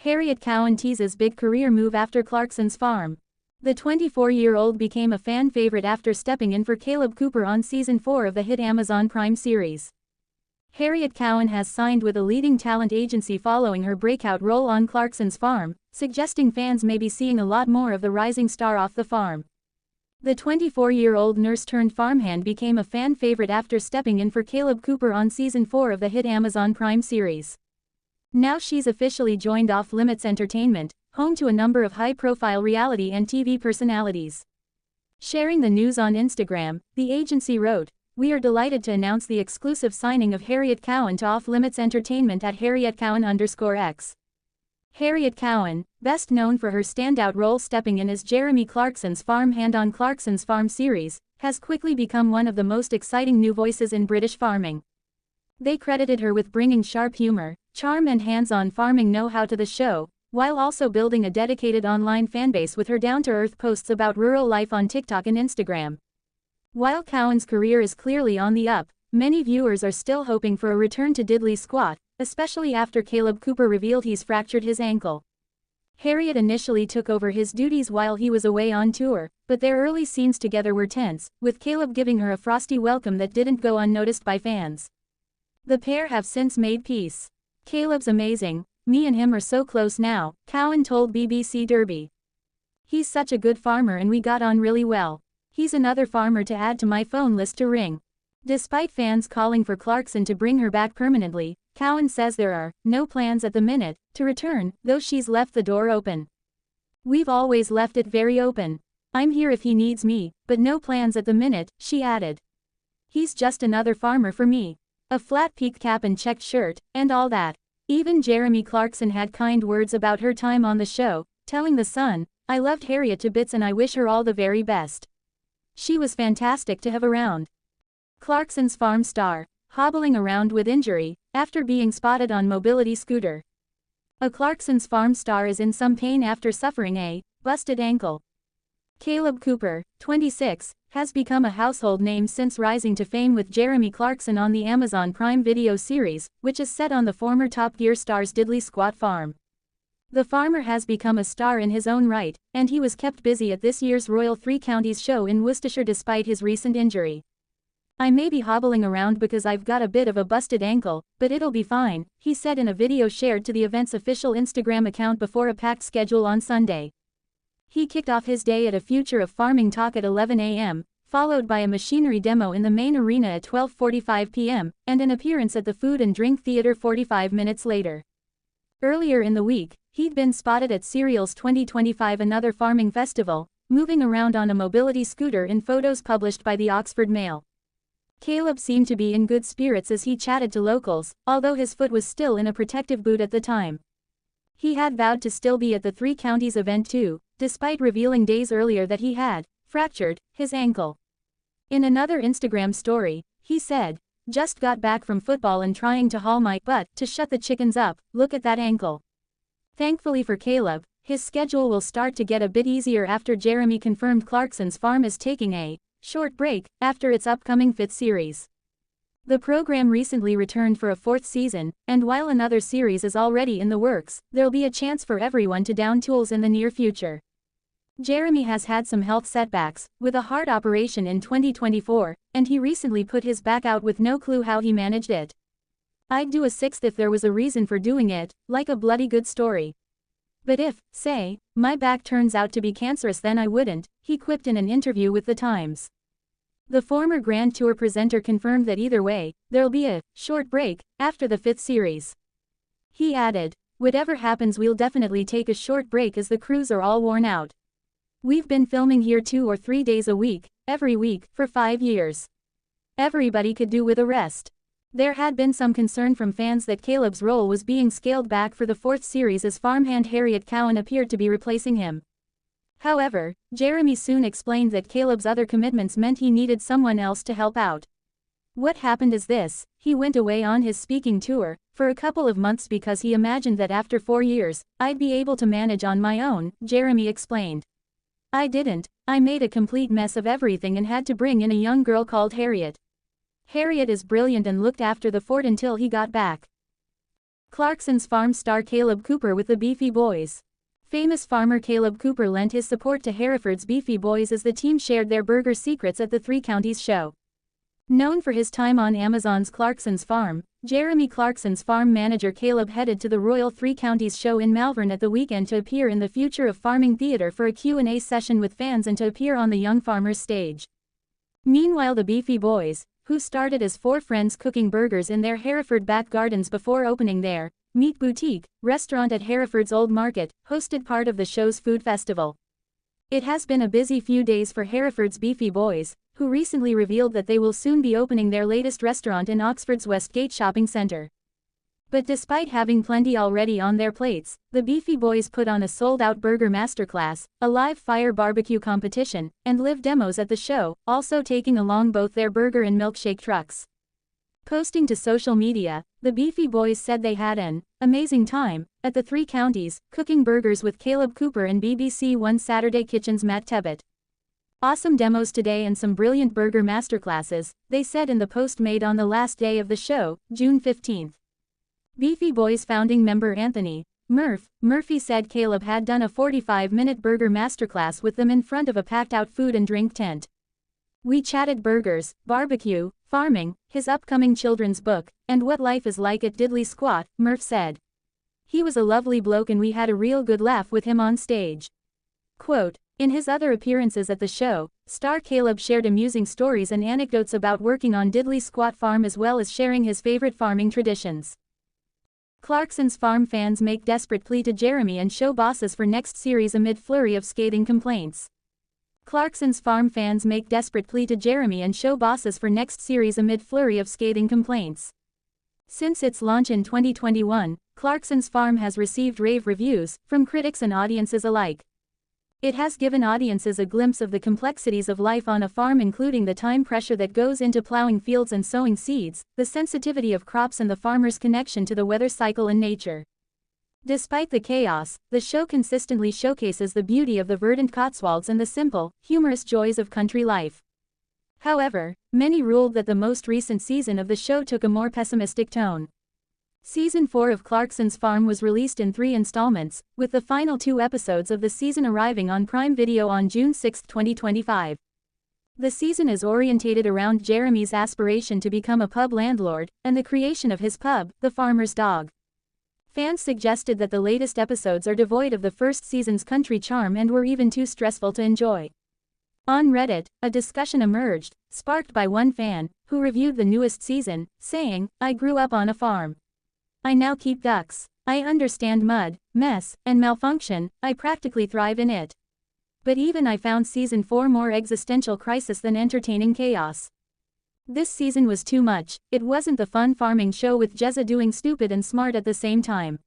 Harriet Cowan teases big career move after Clarkson's Farm. The 24-year-old became a fan favorite after stepping in for Kaleb Cooper on Season 4 of the hit Amazon Prime series. Harriet Cowan has signed with a leading talent agency following her breakout role on Clarkson's Farm, suggesting fans may be seeing a lot more of the rising star off the farm. The 24-year-old nurse-turned-farmhand became a fan favorite after stepping in for Kaleb Cooper on Season 4 of the hit Amazon Prime series. Now she's officially joined Off Limits Entertainment, home to a number of high-profile reality and TV personalities. Sharing the news on Instagram, the agency wrote, "We are delighted to announce the exclusive signing of Harriet Cowan to Off Limits Entertainment at HarrietCowan_X. Harriet Cowan, best known for her standout role stepping in as Jeremy Clarkson's farmhand on Clarkson's Farm series, has quickly become one of the most exciting new voices in British farming. They credited her with bringing sharp humor, charm and hands-on farming know-how to the show, while also building a dedicated online fanbase with her down-to-earth posts about rural life on TikTok and Instagram. While Cowan's career is clearly on the up, many viewers are still hoping for a return to diddly squat, especially after Kaleb Cooper revealed he's fractured his ankle. Harriet initially took over his duties while he was away on tour, but their early scenes together were tense, with Kaleb giving her a frosty welcome that didn't go unnoticed by fans. The pair have since made peace. "Kaleb's amazing, me and him are so close now," Cowan told BBC Derby. "He's such a good farmer and we got on really well. He's another farmer to add to my phone list to ring." Despite fans calling for Clarkson to bring her back permanently, Cowan says there are no plans at the minute to return, though she's left the door open. "We've always left it very open. I'm here if he needs me, but no plans at the minute," she added. "He's just another farmer for me. A flat peaked cap and checked shirt, and all that." Even Jeremy Clarkson had kind words about her time on the show, telling The Sun, "I loved Harriet to bits and I wish her all the very best. She was fantastic to have around." Clarkson's Farm star, hobbling around with injury, after being spotted on mobility scooter. A Clarkson's Farm star is in some pain after suffering a busted ankle. Kaleb Cooper, 26, has become a household name since rising to fame with Jeremy Clarkson on the Amazon Prime Video series, which is set on the former Top Gear star's diddly squat farm. The farmer has become a star in his own right, and he was kept busy at this year's Royal Three Counties show in Worcestershire despite his recent injury. "I may be hobbling around because I've got a bit of a busted ankle, but it'll be fine," he said in a video shared to the event's official Instagram account before a packed schedule on Sunday. He kicked off his day at a Future of Farming talk at 11 a.m., followed by a machinery demo in the main arena at 12:45 p.m., and an appearance at the Food and Drink Theatre 45 minutes later. Earlier in the week, he'd been spotted at Cereal's 2025 Another Farming Festival, moving around on a mobility scooter in photos published by the Oxford Mail. Kaleb seemed to be in good spirits as he chatted to locals, although his foot was still in a protective boot at the time. He had vowed to still be at the Three Counties event too, despite revealing days earlier that he had fractured his ankle. In another Instagram story, he said, "Just got back from football and trying to haul my butt to shut the chickens up, look at that ankle." Thankfully for Kaleb, his schedule will start to get a bit easier after Jeremy confirmed Clarkson's Farm is taking a short break after its upcoming 5th series. The program recently returned for a 4th season, and while another series is already in the works, there'll be a chance for everyone to down tools in the near future. Jeremy has had some health setbacks, with a heart operation in 2024, and he recently put his back out with no clue how he managed it. "I'd do a 6th if there was a reason for doing it, like a bloody good story. But if, say, my back turns out to be cancerous then I wouldn't," he quipped in an interview with The Times. The former Grand Tour presenter confirmed that either way, there'll be a short break after the 5th series. He added, "Whatever happens we'll definitely take a short break as the crews are all worn out. We've been filming here 2 or 3 days a week, every week, for 5 years. Everybody could do with a rest." There had been some concern from fans that Kaleb's role was being scaled back for the 4th series as farmhand Harriet Cowan appeared to be replacing him. However, Jeremy soon explained that Kaleb's other commitments meant he needed someone else to help out. "What happened is this, he went away on his speaking tour for a couple of months because he imagined that after 4 years, I'd be able to manage on my own," Jeremy explained. "I didn't, I made a complete mess of everything and had to bring in a young girl called Harriet. Harriet is brilliant and looked after the fort until he got back." Clarkson's Farm star Kaleb Cooper with the Beefy Boys. Famous farmer Kaleb Cooper lent his support to Hereford's Beefy Boys as the team shared their burger secrets at the Three Counties show. Known for his time on Amazon's Clarkson's Farm, Jeremy Clarkson's farm manager Kaleb headed to the Royal Three Counties show in Malvern at the weekend to appear in the Future of Farming Theatre for a Q&A session with fans and to appear on the Young Farmers stage. Meanwhile, the Beefy Boys, who started as four friends cooking burgers in their Hereford back gardens before opening their Meat Boutique restaurant at Hereford's Old Market, hosted part of the show's food festival. It has been a busy few days for Hereford's Beefy Boys, who recently revealed that they will soon be opening their latest restaurant in Oxford's Westgate shopping centre. But despite having plenty already on their plates, the Beefy Boys put on a sold-out burger masterclass, a live fire barbecue competition, and live demos at the show, also taking along both their burger and milkshake trucks. Posting to social media, the Beefy Boys said they had an amazing time at the Three Counties, cooking burgers with Kaleb Cooper and BBC One Saturday Kitchen's Matt Tebbett. Awesome demos today and some brilliant burger masterclasses, they said in the post made on the last day of the show, June 15. Beefy Boys founding member Anthony Murphy said Kaleb had done a 45-minute burger masterclass with them in front of a packed-out food and drink tent. We chatted burgers, barbecue, farming, his upcoming children's book, and what life is like at Diddley Squat, Murph said. He was a lovely bloke and we had a real good laugh with him on stage. Quote, in his other appearances at the show, star Kaleb shared amusing stories and anecdotes about working on Diddley Squat Farm as well as sharing his favorite farming traditions. Clarkson's Farm fans make desperate plea to Jeremy and show bosses for next series amid flurry of scathing complaints. Clarkson's Farm fans make desperate plea to Jeremy and show bosses for next series amid flurry of scathing complaints. Since its launch in 2021, Clarkson's Farm has received rave reviews from critics and audiences alike. It has given audiences a glimpse of the complexities of life on a farm, including the time pressure that goes into plowing fields and sowing seeds, the sensitivity of crops and the farmer's connection to the weather cycle and nature. Despite the chaos, the show consistently showcases the beauty of the verdant Cotswolds and the simple, humorous joys of country life. However, many ruled that the most recent season of the show took a more pessimistic tone. Season 4 of Clarkson's Farm was released in 3 installments, with the final 2 episodes of the season arriving on Prime Video on June 6, 2025. The season is orientated around Jeremy's aspiration to become a pub landlord, and the creation of his pub, The Farmer's Dog. Fans suggested that the latest episodes are devoid of the first season's country charm and were even too stressful to enjoy. On Reddit, a discussion emerged, sparked by one fan, who reviewed the newest season, saying, "I grew up on a farm. I now keep ducks. I understand mud, mess, and malfunction, I practically thrive in it. But even I found season 4 more existential crisis than entertaining chaos. This season was too much, it wasn't the fun farming show with Jezza doing stupid and smart at the same time.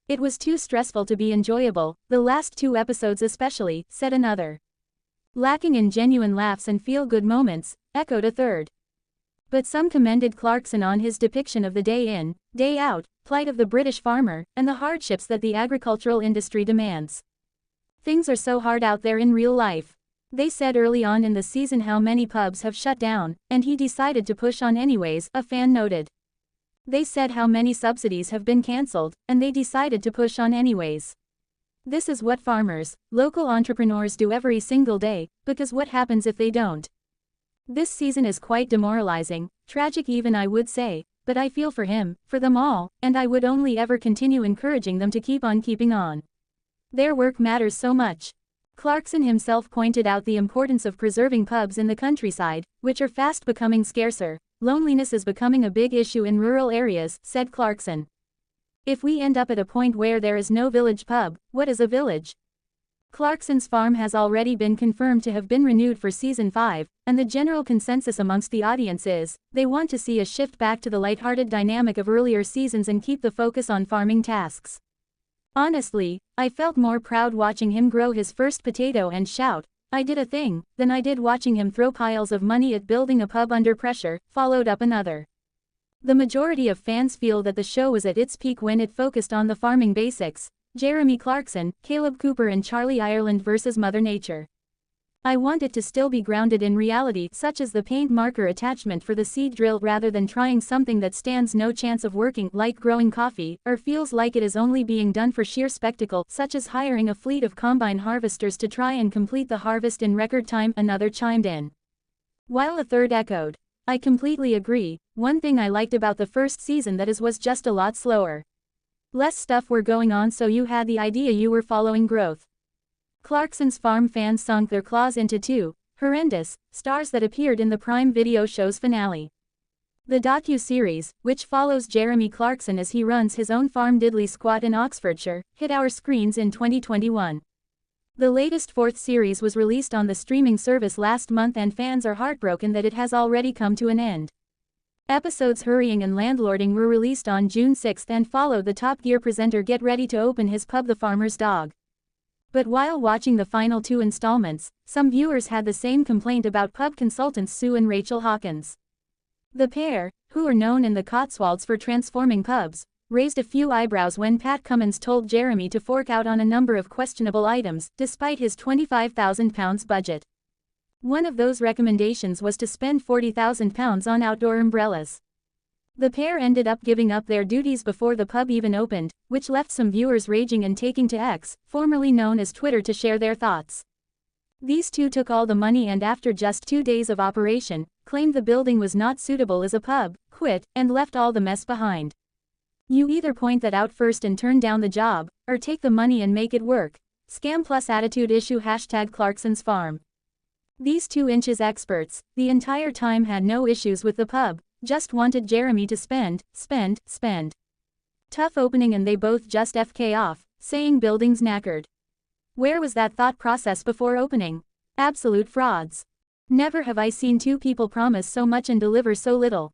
It was too stressful to be enjoyable, the last 2 episodes especially," said another. "Lacking in genuine laughs and feel-good moments," echoed a third. But some commended Clarkson on his depiction of the day-in, day-out plight of the British farmer, and the hardships that the agricultural industry demands. "Things are so hard out there in real life. They said early on in the season how many pubs have shut down, and he decided to push on anyways," a fan noted. "They said how many subsidies have been cancelled, and they decided to push on anyways. This is what farmers, local entrepreneurs do every single day, because what happens if they don't? This season is quite demoralizing, tragic even I would say, but I feel for him, for them all, and I would only ever continue encouraging them to keep on keeping on. Their work matters so much." Clarkson himself pointed out the importance of preserving pubs in the countryside, which are fast becoming scarcer. "Loneliness is becoming a big issue in rural areas," said Clarkson. "If we end up at a point where there is no village pub, what is a village?" Clarkson's Farm has already been confirmed to have been renewed for Season 5, and the general consensus amongst the audience is, they want to see a shift back to the lighthearted dynamic of earlier seasons and keep the focus on farming tasks. "Honestly, I felt more proud watching him grow his first potato and shout, 'I did a thing,' than I did watching him throw piles of money at building a pub under pressure," followed up another. The majority of fans feel that the show was at its peak when it focused on the farming basics. Jeremy Clarkson, Kaleb Cooper and Charlie Ireland vs. Mother Nature. I want it to still be grounded in reality, such as the paint marker attachment for the seed drill, rather than trying something that stands no chance of working, like growing coffee, or feels like it is only being done for sheer spectacle, such as hiring a fleet of combine harvesters to try and complete the harvest in record time, another chimed in. While a third echoed, I completely agree. One thing I liked about the first season that was just a lot slower. Less stuff were going on, so you had the idea you were following growth. Clarkson's Farm fans sunk their claws into two horrendous stars that appeared in the Prime Video show's finale. The docu-series, which follows Jeremy Clarkson as he runs his own farm diddly squat in Oxfordshire, hit our screens in 2021. The latest fourth series was released on the streaming service last month, and fans are heartbroken that it has already come to an end. Episodes Hurrying and Landlording were released on June 6 and followed the Top Gear presenter get ready to open his pub, The Farmer's Dog. But while watching the final two installments, some viewers had the same complaint about pub consultants Sue and Rachel Hawkins. The pair, who are known in the Cotswolds for transforming pubs, raised a few eyebrows when Pat Cummins told Jeremy to fork out on a number of questionable items, despite his £25,000 budget. One of those recommendations was to spend £40,000 on outdoor umbrellas. The pair ended up giving up their duties before the pub even opened, which left some viewers raging and taking to X, formerly known as Twitter, to share their thoughts. These two took all the money and after just 2 days of operation, claimed the building was not suitable as a pub, quit, and left all the mess behind. You either point that out first and turn down the job, or take the money and make it work. Scam plus attitude issue #Clarkson's Farm. These 2-inches experts, the entire time, had no issues with the pub, just wanted Jeremy to spend. Tough opening and they both just FK off, saying building's knackered. Where was that thought process before opening? Absolute frauds. Never have I seen two people promise so much and deliver so little.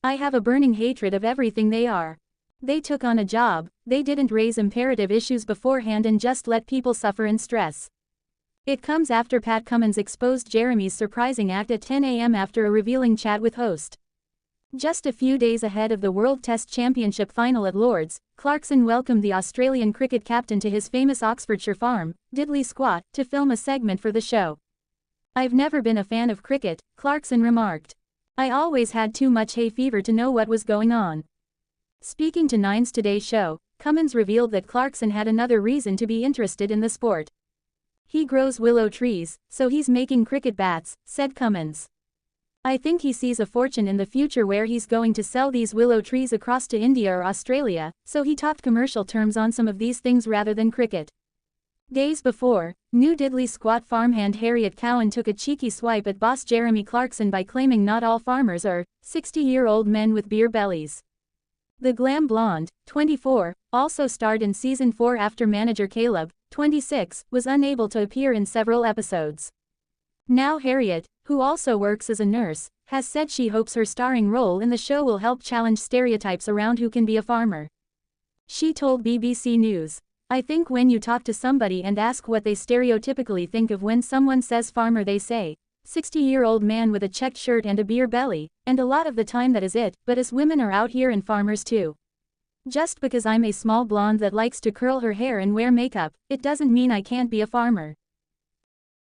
I have a burning hatred of everything they are. They took on a job, they didn't raise imperative issues beforehand and just let people suffer in stress. It comes after Pat Cummins exposed Jeremy's surprising act at 10 a.m. after a revealing chat with host. Just a few days ahead of the World Test Championship final at Lord's, Clarkson welcomed the Australian cricket captain to his famous Oxfordshire farm, Diddley Squat, to film a segment for the show. I've never been a fan of cricket, Clarkson remarked. I always had too much hay fever to know what was going on. Speaking to Nine's Today Show, Cummins revealed that Clarkson had another reason to be interested in the sport. He grows willow trees, so he's making cricket bats, said Cummins. I think he sees a fortune in the future where he's going to sell these willow trees across to India or Australia, so he talked commercial terms on some of these things rather than cricket. Days before, new Diddley Squat farmhand Harriet Cowan took a cheeky swipe at boss Jeremy Clarkson by claiming not all farmers are 60-year-old men with beer bellies. The glam blonde, 24, also starred in season 4 after manager Kaleb, 26, was unable to appear in several episodes. Now Harriet, who also works as a nurse, has said she hopes her starring role in the show will help challenge stereotypes around who can be a farmer. She told BBC News, I think when you talk to somebody and ask what they stereotypically think of when someone says farmer, they say, 60-year-old man with a checked shirt and a beer belly, and a lot of the time that is it, but us women are out here and farmers too. Just because I'm a small blonde that likes to curl her hair and wear makeup, it doesn't mean I can't be a farmer.